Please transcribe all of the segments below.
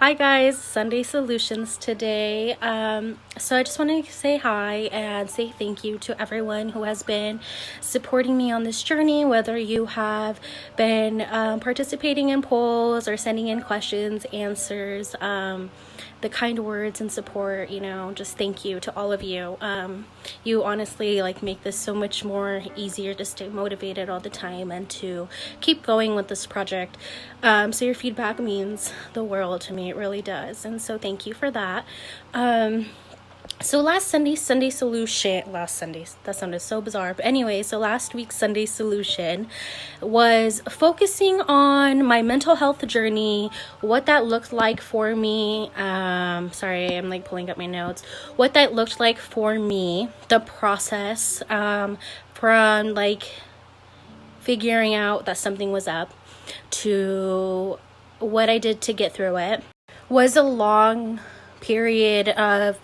Hi guys, Sunday Solutions today. So I just want to say hi and say thank you to everyone who has been supporting me on this journey, whether you have been participating in polls or sending in questions, answers, the kind words and support, just thank you to all of you. You honestly make this so much more easier to stay motivated all the time and to keep going with this project. So your feedback means the world to me. It really does. And so thank you for that. So last Sunday solution, that sounded so bizarre. But anyway, so last week's Sunday solution was focusing on my mental health journey, what that looked like for me. Sorry, I'm pulling up my notes. What that looked like for me, the process from figuring out that something was up to what I did to get through it. Was a long period of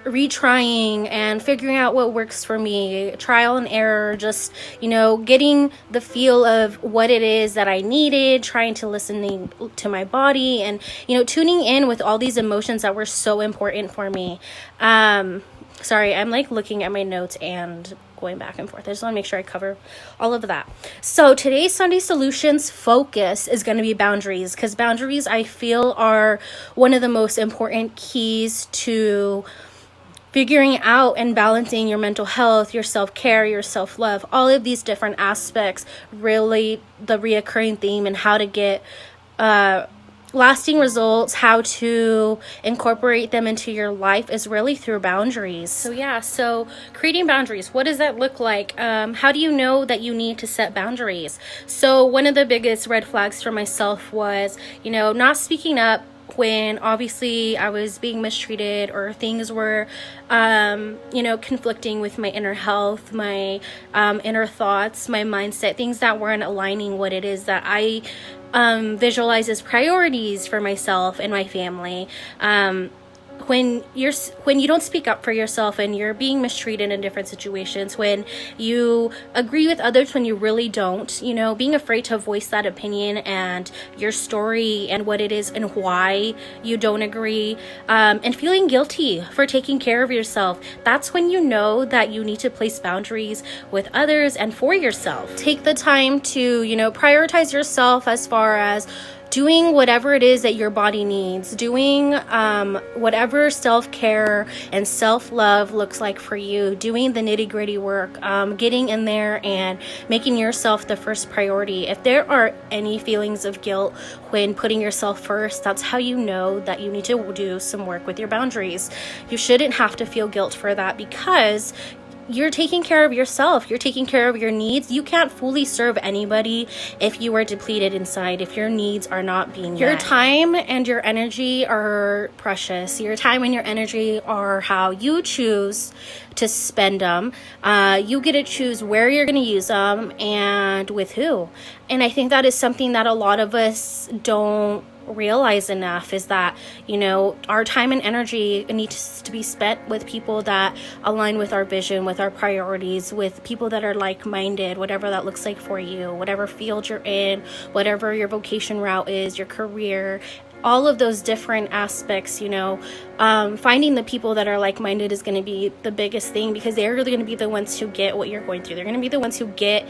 retrying and figuring out what works for me, trial and error, just getting the feel of what it is that I needed, trying to listen to my body, and tuning in with all these emotions that were so important for me. Sorry, I'm looking at my notes and going back and forth. I just want to make sure I cover all of that. So today's Sunday Solutions focus is going to be boundaries, because boundaries, I feel, are one of the most important keys to figuring out and balancing your mental health, your self-care, your self-love, all of these different aspects. Really, the reoccurring theme and how to get lasting results, how to incorporate them into your life is really through boundaries. So creating boundaries, what does that look like? How do you know that you need to set boundaries? So one of the biggest red flags for myself was, not speaking up when obviously I was being mistreated or things were, conflicting with my inner health, my inner thoughts, my mindset, things that weren't aligning what it is that I visualize as priorities for myself and my family. When you don't speak up for yourself and you're being mistreated in different situations, when you agree with others when you really don't, being afraid to voice that opinion and your story and what it is and why you don't agree, and feeling guilty for taking care of yourself, that's when you know that you need to place boundaries with others and for yourself. Take the time to, prioritize yourself as far as doing whatever it is that your body needs, doing whatever self-care and self-love looks like for you, doing the nitty-gritty work, getting in there and making yourself the first priority. If there are any feelings of guilt when putting yourself first, that's how you know that you need to do some work with your boundaries. You shouldn't have to feel guilt for that, because you're taking care of yourself. You're taking care of your needs. You can't fully serve anybody if you are depleted inside, if your needs are not being met. Your time and your energy are precious. Your time and your energy are how you choose to spend them. You get to choose where you're going to use them and with who. And I think that is something that a lot of us don't realize enough, is that our time and energy needs to be spent with people that align with our vision, with our priorities, with people that are like-minded, whatever that looks like for you, whatever field you're in, whatever your vocation route is, your career, all of those different aspects. Finding the people that are like-minded is going to be the biggest thing, because they're really going to be the ones who get what you're going through. They're going to be the ones who get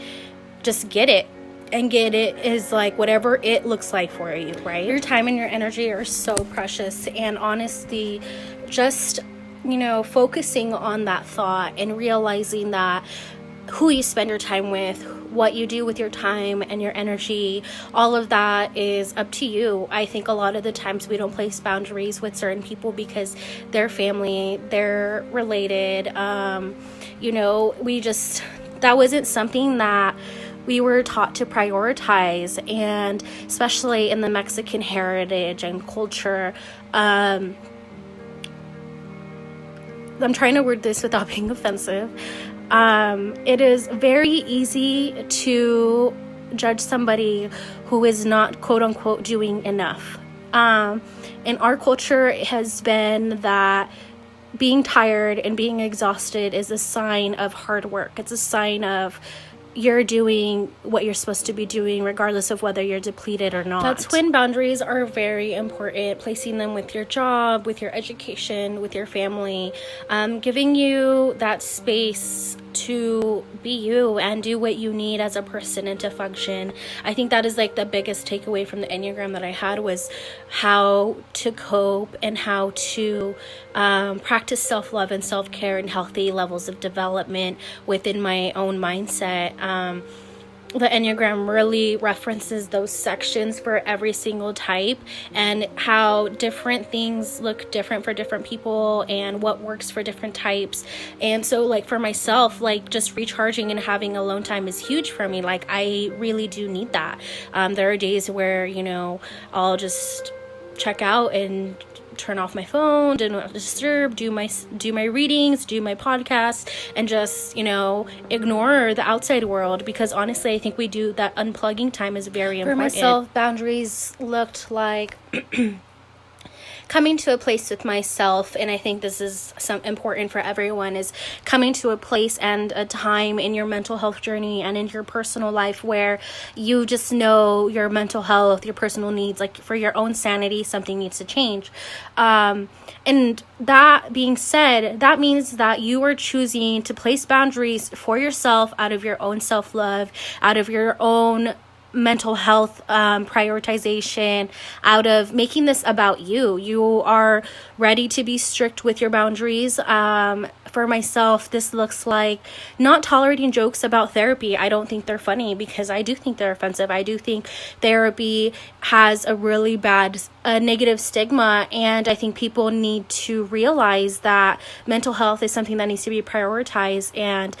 it. And get it is whatever it looks like for you, right? Your time and your energy are so precious. And honestly, just, focusing on that thought and realizing that who you spend your time with, what you do with your time and your energy, all of that is up to you. I think a lot of the times we don't place boundaries with certain people because they're family, they're related. That wasn't something that we were taught to prioritize, and especially in the Mexican heritage and culture. I'm trying to word this without being offensive. It is very easy to judge somebody who is not, quote unquote, doing enough. In our culture, it has been that being tired and being exhausted is a sign of hard work. It's a sign of you're doing what you're supposed to be doing, regardless of whether you're depleted or not. That's when boundaries are very important, placing them with your job, with your education, with your family, giving you that space to be you and do what you need as a person and to function. I think that is like the biggest takeaway from the Enneagram that I had, was how to cope and how to practice self-love and self-care and healthy levels of development within my own mindset. The Enneagram really references those sections for every single type, and how different things look different for different people and what works for different types. And so like for myself, like just recharging and having alone time is huge for me. Like I really do need that. There are days where, you know, I'll just check out and turn off my phone, do not disturb, do my readings, do my podcast, and just, you know, ignore the outside world, because honestly I think we do that. Unplugging time is very important. For myself, boundaries looked like coming to a place with myself, and I think this is important for everyone, is coming to a place and a time in your mental health journey and in your personal life where you just know your mental health, your personal needs, like for your own sanity, something needs to change. And that being said, that means that you are choosing to place boundaries for yourself out of your own self-love, out of your own mental health prioritization, out of making this about you. You are ready to be strict with your boundaries. For myself, this looks like not tolerating jokes about therapy. I don't think they're funny, because I do think they're offensive. I do think therapy has a really bad negative stigma, and I think people need to realize that mental health is something that needs to be prioritized. And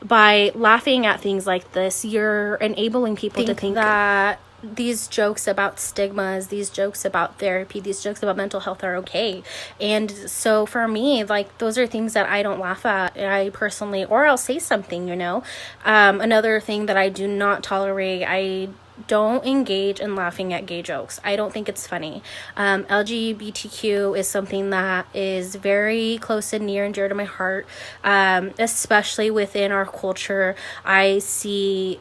by laughing at things like this, you're enabling people to think that these jokes about stigmas, these jokes about therapy, these jokes about mental health are okay. And so for me, like, those are things that I don't laugh at, I personally, or I'll say something, you know. Another thing that I do not tolerate, I don't engage in laughing at gay jokes. I don't think it's funny. LGBTQ is something that is very close and near and dear to my heart, especially within our culture. I see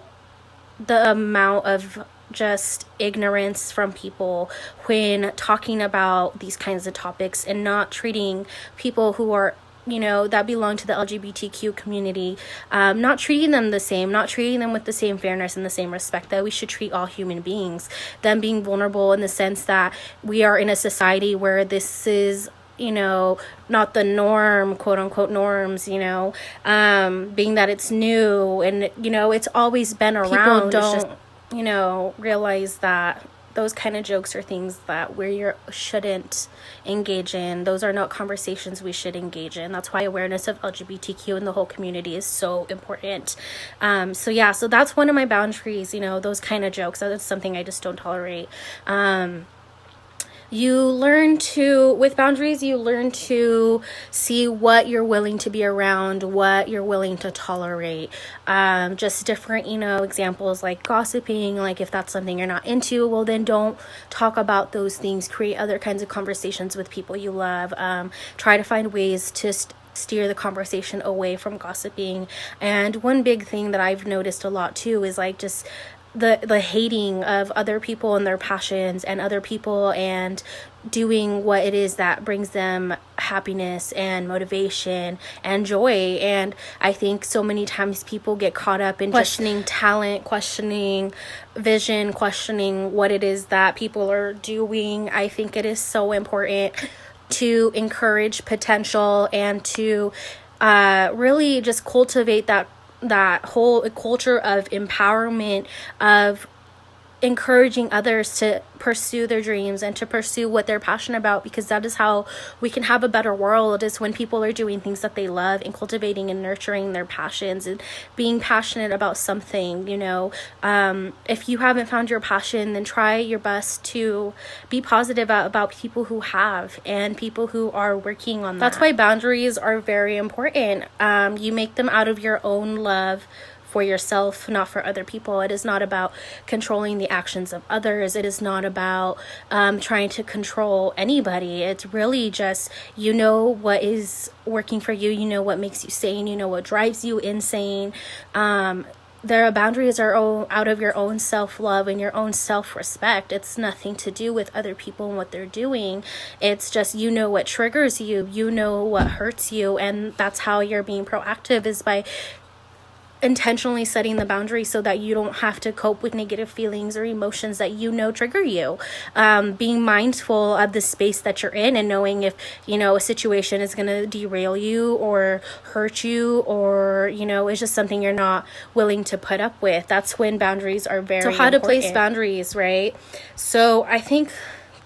the amount of just ignorance from people when talking about these kinds of topics, and not treating people who are, you know, that belong to the LGBTQ community, not treating them the same, not treating them with the same fairness and the same respect that we should treat all human beings. Them being vulnerable in the sense that we are in a society where this is, you know, not the norm, quote unquote norms, you know, being that it's new and, you know, it's always been around. People don't, you know, realize that those kind of jokes are things that we shouldn't engage in. Those are not conversations we should engage in. That's why awareness of LGBTQ and the whole community is so important. So that's one of my boundaries, you know, those kind of jokes. That's something I just don't tolerate. With boundaries, you learn to see what you're willing to be around, what you're willing to tolerate. Just different, you know, examples like gossiping. Like, if that's something you're not into, well, then don't talk about those things. Create other kinds of conversations with people you love. Try to find ways to steer the conversation away from gossiping. And one big thing that I've noticed a lot too is like just the hating of other people and their passions and other people, and doing what it is that brings them happiness and motivation and joy. And I think so many times people get caught up in questioning talent, questioning vision, questioning what it is that people are doing. I think it is so important to encourage potential and to really just cultivate that whole culture of empowerment, of encouraging others to pursue their dreams and to pursue what they're passionate about, because that is how we can have a better world, is when people are doing things that they love and cultivating and nurturing their passions and being passionate about something, you know. If you haven't found your passion, then try your best to be positive about people who have and people who are working on that. That's why boundaries are very important. You make them out of your own love for yourself, not for other people. It is not about controlling the actions of others. It is not about trying to control anybody. It's really just, you know what is working for you, you know what makes you sane, you know what drives you insane. their boundaries are out of your own self-love and your own self-respect. It's nothing to do with other people and what they're doing. It's just, you know what triggers you, you know what hurts you, and that's how you're being proactive, is by intentionally setting the boundary so that you don't have to cope with negative feelings or emotions that you know trigger you. Being mindful of the space that you're in, and knowing if, you know, a situation is going to derail you or hurt you, or, you know, it's just something you're not willing to put up with. That's when boundaries are very important. So how to place boundaries, right? So I think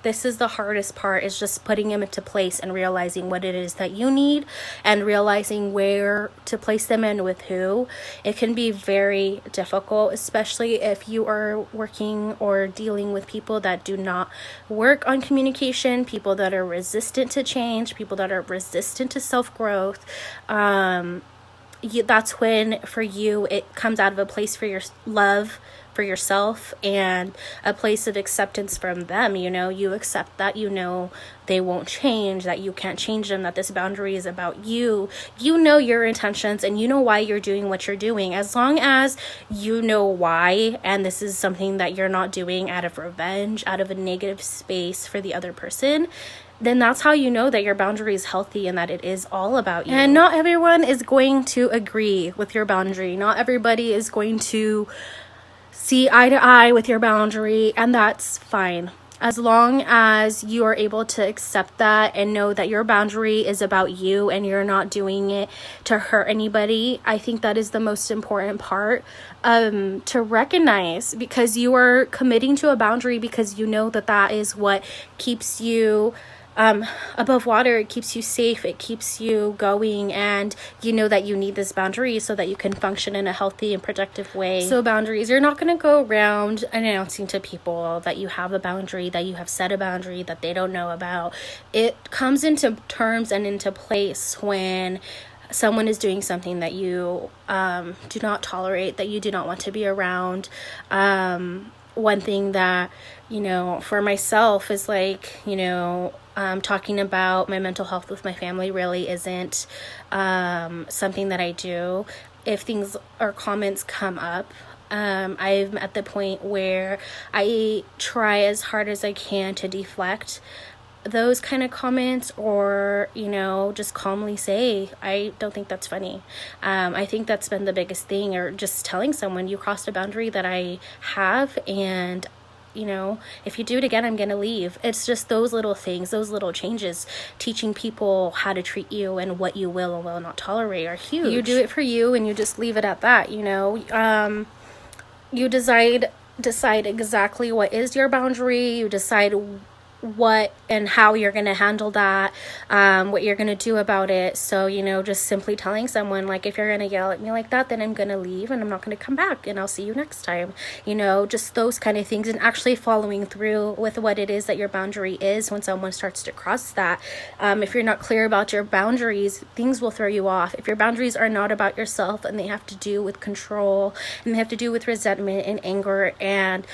this is the hardest part, is just putting them into place and realizing what it is that you need, and realizing where to place them and with who. It can be very difficult, especially if you are working or dealing with people that do not work on communication, people that are resistant to change, people that are resistant to self-growth. That's when, for you, it comes out of a place for your love for yourself and a place of acceptance from them. You know, you accept that, you know, they won't change, that you can't change them, that this boundary is about you. You know your intentions, and you know why you're doing what you're doing. As long as you know why, and this is something that you're not doing out of revenge, out of a negative space for the other person, then that's how you know that your boundary is healthy and that it is all about you. And not everyone is going to agree with your boundary. Not everybody is going to see eye to eye with your boundary, and that's fine. As long as you are able to accept that and know that your boundary is about you and you're not doing it to hurt anybody, I think that is the most important part to recognize, because you are committing to a boundary because you know that that is what keeps you above water. It keeps you safe, it keeps you going, and you know that you need this boundary so that you can function in a healthy and productive way. So boundaries, you're not going to go around announcing to people that you have a boundary, that you have set a boundary that they don't know about. It comes into terms and into place when someone is doing something that you do not tolerate, that you do not want to be around. One thing that, you know, for myself is like, you know, talking about my mental health with my family really isn't something that I do. If things or comments come up, I'm at the point where I try as hard as I can to deflect those kind of comments, or, you know, just calmly say, I don't think that's funny. I think that's been the biggest thing, or just telling someone, you crossed a boundary that I have, and, you know, if you do it again, I'm gonna leave. It's just those little things, those little changes, teaching people how to treat you and what you will and will not tolerate are huge. You do it for you, and you just leave it at that. You know, you decide exactly what is your boundary. You decide what and how you're going to handle that, what you're going to do about it. So, you know, just simply telling someone, like, if you're going to yell at me like that, then I'm going to leave and I'm not going to come back, and I'll see you next time. You know, just those kind of things, and actually following through with what it is that your boundary is when someone starts to cross that. If you're not clear about your boundaries, things will throw you off. If your boundaries are not about yourself and they have to do with control, and they have to do with resentment and anger and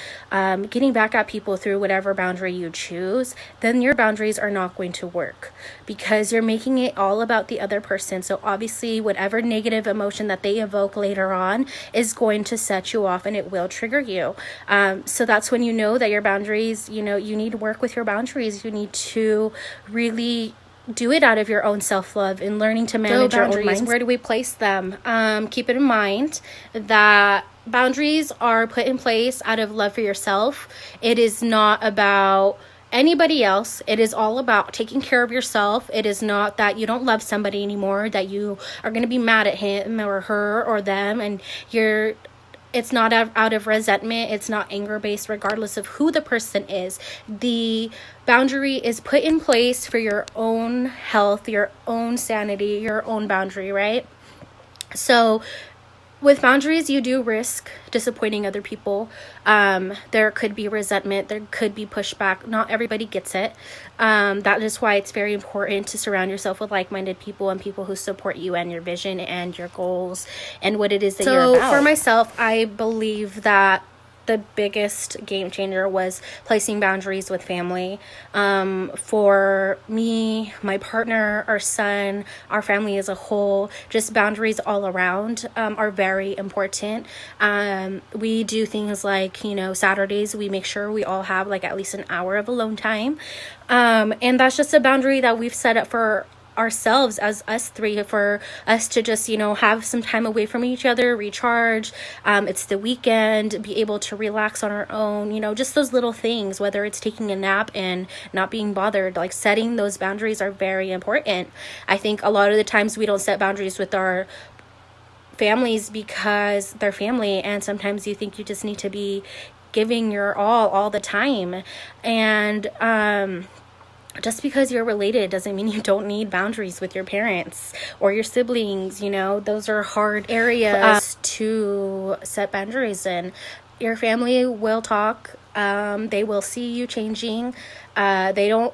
getting back at people through whatever boundary you choose, then your boundaries are not going to work, because you're making it all about the other person. So obviously whatever negative emotion that they evoke later on is going to set you off, and it will trigger you. So that's when you know that your boundaries, you know, you need to work with your boundaries. You need to really do it out of your own self-love and learning to manage your own minds. Where do we place them? Keep it in mind that boundaries are put in place out of love for yourself. It is not about anybody else. It is all about taking care of yourself. It is not that you don't love somebody anymore, that you are going to be mad at him or her or them, and it's not out of resentment. It's not anger based, regardless of who the person is. The boundary is put in place for your own health, your own sanity, your own boundary, right? So with boundaries, you do risk disappointing other people. There could be resentment. There could be pushback. Not everybody gets it. That is why it's very important to surround yourself with like-minded people and people who support you and your vision and your goals and what it is that you're about. So for myself, I believe that the biggest game changer was placing boundaries with family. For me, my partner, our son, our family as a whole, just boundaries all around are very important. We do things like, Saturdays, we make sure we all have like at least an hour of alone time. And that's just a boundary that we've set up for ourselves as us three, for us to just have some time away from each other, recharge. It's the weekend, be able to relax on our own, just those little things, whether it's taking a nap and not being bothered. Like, setting those boundaries are very important. I think a lot of the times we don't set boundaries with our families because they're family, and sometimes you think you just need to be giving your all the time. And just because you're related doesn't mean you don't need boundaries with your parents or your siblings. Those are hard areas to set boundaries in. Your family will talk. They will see you changing. They don't,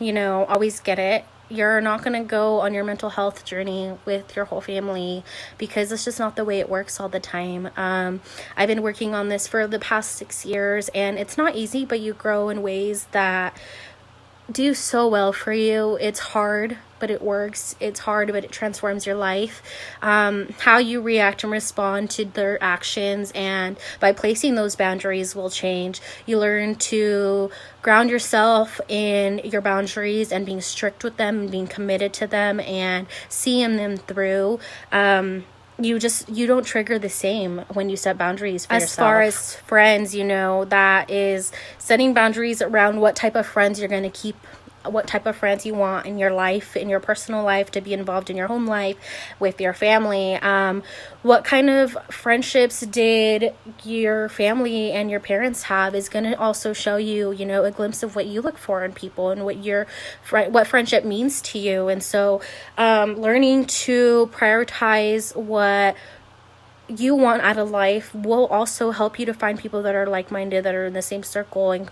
always get it. You're not going to go on your mental health journey with your whole family because it's just not the way it works all the time. I've been working on this for the past 6 years, and it's not easy, but you grow in ways that do so well for you. It's hard, but it works. It's hard, but it transforms your life. How you react and respond to their actions, and by placing those boundaries, will change. You learn to ground yourself in your boundaries and being strict with them and being committed to them and seeing them through. You don't trigger the same when you set boundaries for yourself. As far as friends, that is setting boundaries around what type of friends you're going to keep, what type of friends you want in your life, in your personal life, to be involved in your home life, with your family. What kind of friendships did your family and your parents have is going to also show you, a glimpse of what you look for in people and what friendship means to you. And so learning to prioritize what you want out of life will also help you to find people that are like-minded, that are in the same circle, and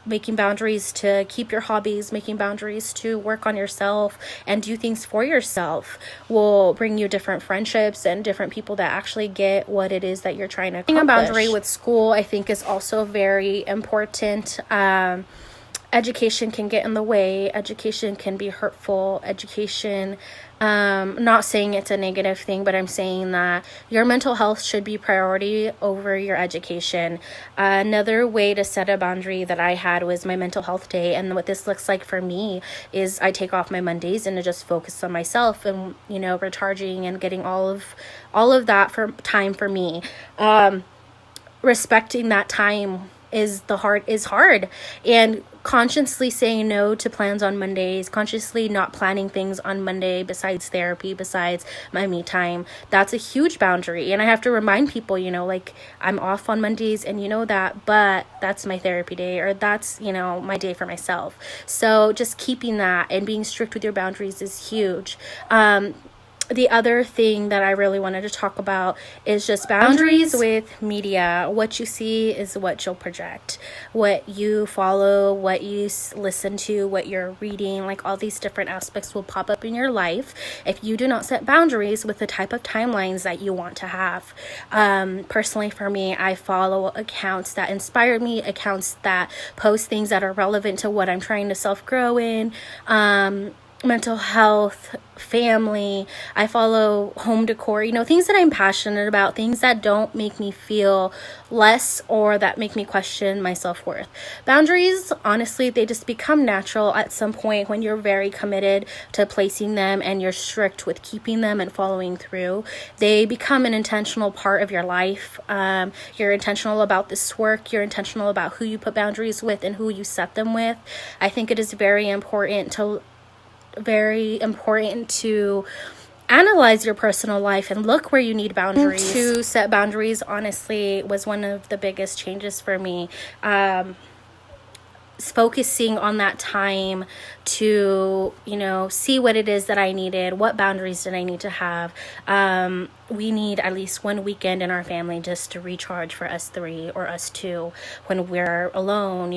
making boundaries to keep your hobbies, making boundaries to work on yourself and do things for yourself will bring you different friendships and different people that actually get what it is that you're trying to accomplish. A boundary with school, I think, is also very important. Education can get in the way. Education can be hurtful. Education, not saying it's a negative thing, but I'm saying that your mental health should be priority over your education. Another way to set a boundary that I had was my mental health day. And what this looks like for me is I take off my Mondays and to just focus on myself and, recharging and getting all of that for time for me. Respecting that time is hard, and consciously saying no to plans on Mondays, consciously not planning things on Monday besides therapy, besides my me time, that's a huge boundary. And I have to remind people, I'm off on Mondays and that, but that's my therapy day, or that's, my day for myself. So just keeping that and being strict with your boundaries is huge. The other thing that I really wanted to talk about is just boundaries with media. What you see is what you'll project. What you follow, what you listen to, what you're reading, like all these different aspects will pop up in your life if you do not set boundaries with the type of timelines that you want to have. Personally, for me, I follow accounts that inspire me, accounts that post things that are relevant to what I'm trying to self-grow in. Mental health, family. I follow home decor, things that I'm passionate about, things that don't make me feel less or that make me question my self-worth. Boundaries, honestly, they just become natural at some point when you're very committed to placing them and you're strict with keeping them and following through. They become an intentional part of your life. You're intentional about this work. You're intentional about who you put boundaries with and who you set them with. I think it is very important to analyze your personal life and look where you need boundaries. To set boundaries, honestly, was one of the biggest changes for me. Focusing on that time to, see what it is that I needed, what boundaries did I need to have. We need at least one weekend in our family just to recharge for us three or us two when we're alone,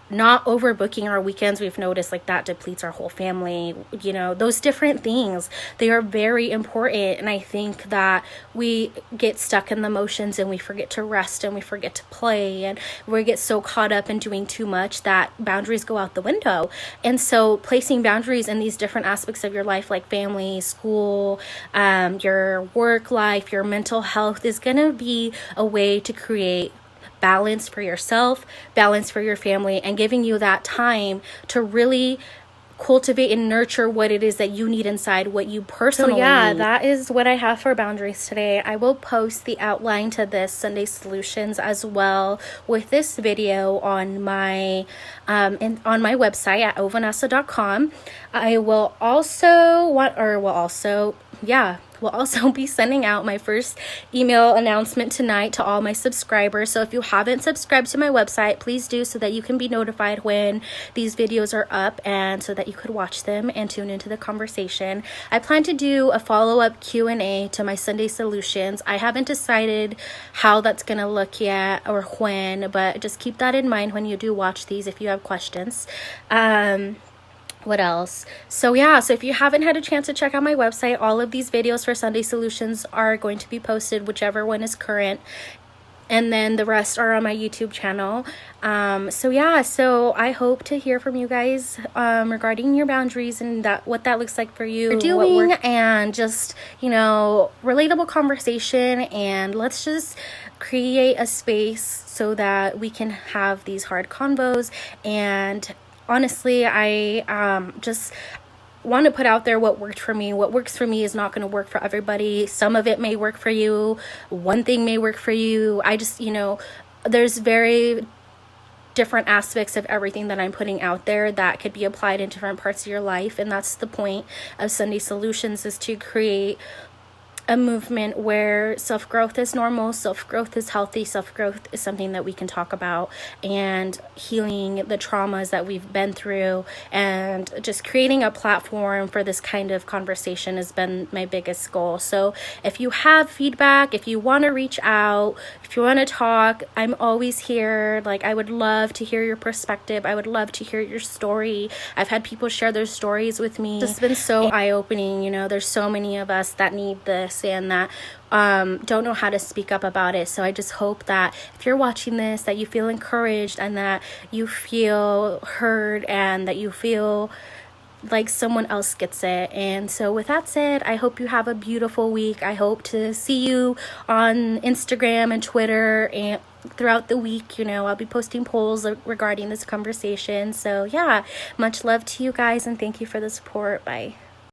not overbooking our weekends. We've noticed like that depletes our whole family. You know, those different things, they are very important. And I think that we get stuck in the motions and we forget to rest and we forget to play, and we get so caught up in doing too much that boundaries go out the window. And so placing boundaries in these different aspects of your life, like family, school, your work life, your mental health, is going to be a way to create balance for yourself, balance for your family, and giving you that time to really cultivate and nurture what it is that you need inside, what you personally need. That is what I have for boundaries today. I will post the outline to this Sunday Solutions as well with this video on my on my website at ovanessa.com. I will also we'll also be sending out my first email announcement tonight to all my subscribers. So if you haven't subscribed to my website, please do, so that you can be notified when these videos are up and so that you could watch them and tune into the conversation. I plan to do a follow-up Q&A to my Sunday Solutions. I haven't decided how that's going to look yet or when, but just keep that in mind when you do watch these if you have questions. What else? So if you haven't had a chance to check out my website, all of these videos for Sunday Solutions are going to be posted, whichever one is current, and then the rest are on my YouTube channel. So I hope to hear from you guys regarding your boundaries and what that looks like for you, doing, and just, you know, relatable conversation. And let's just create a space so that we can have these hard convos. And honestly, I just want to put out there what worked for me. What works for me is not going to work for everybody. Some of it may work for you. One thing may work for you. I just, you know, there's very different aspects of everything that I'm putting out there that could be applied in different parts of your life. And that's the point of Sunday Solutions, is to create a movement where self-growth is normal, self-growth is healthy, self-growth is something that we can talk about, and healing the traumas that we've been through, and just creating a platform for this kind of conversation has been my biggest goal. So if you have feedback, if you want to reach out, if you want to talk, I'm always here. Like, I would love to hear your perspective. I would love to hear your story. I've had people share their stories with me. It's been so eye-opening. You know, there's so many of us that need this and that don't know how to speak up about it. So I just hope that if you're watching this, that you feel encouraged and that you feel heard and that you feel like someone else gets it. And so with that said, I hope you have a beautiful week. I hope to see you on Instagram and Twitter and throughout the week. You know, I'll be posting polls regarding this conversation. So much love to you guys, and thank you for the support. Bye.